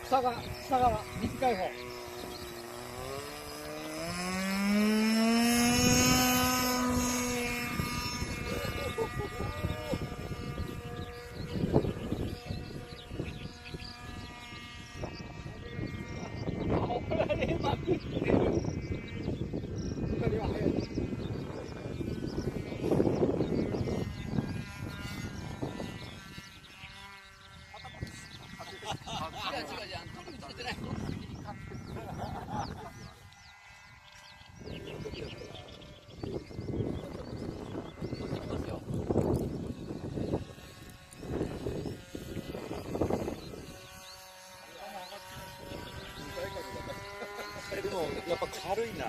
下が短い方。でもやっぱ軽いな。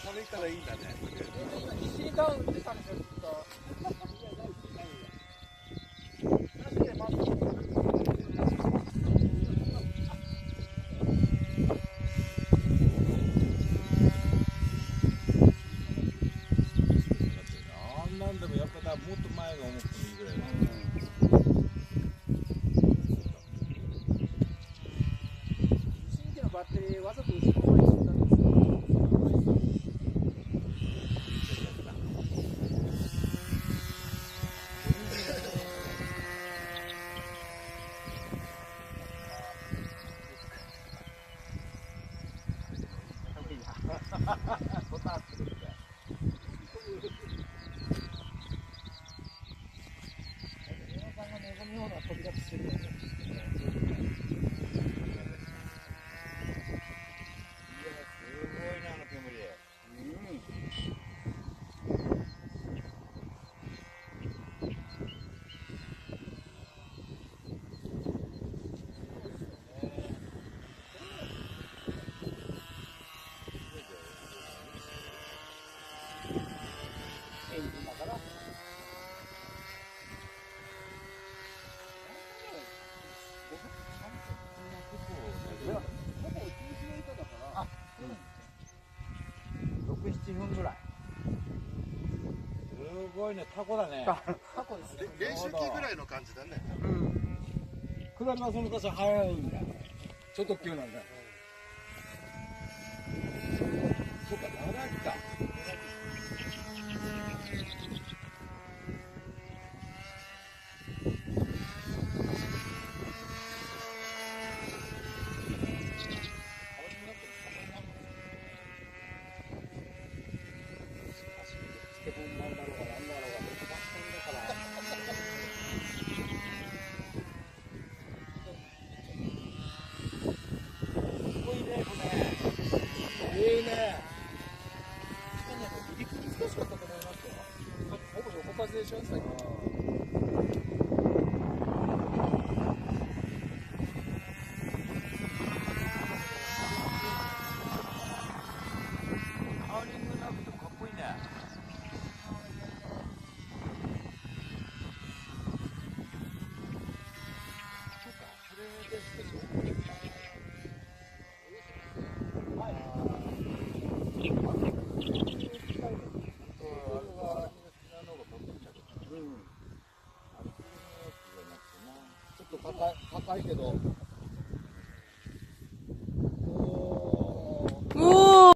軽いからいいんだね。西ダウンってたんですよ、ずっと。あんなんでもやっぱもっと前が重くてもいいぐらいだ。新規のバッテリーわざと後ろの方に積んだんですよ。飛び出してるよね。エンジンだから。6、7分ぐらい。すごいね、タコだね。タコですね。練習機ぐらいの感じだね。うん。下りはその箇所早いんだよ。ちょっと急なんだよ。そっか、長いか。いいね。離陸難しかったと思いますよ。ほぼ横風でしょ、最近。ハーリングなくてかっこいいね。そうか、それで少し大きいか。ちょっと高いけど。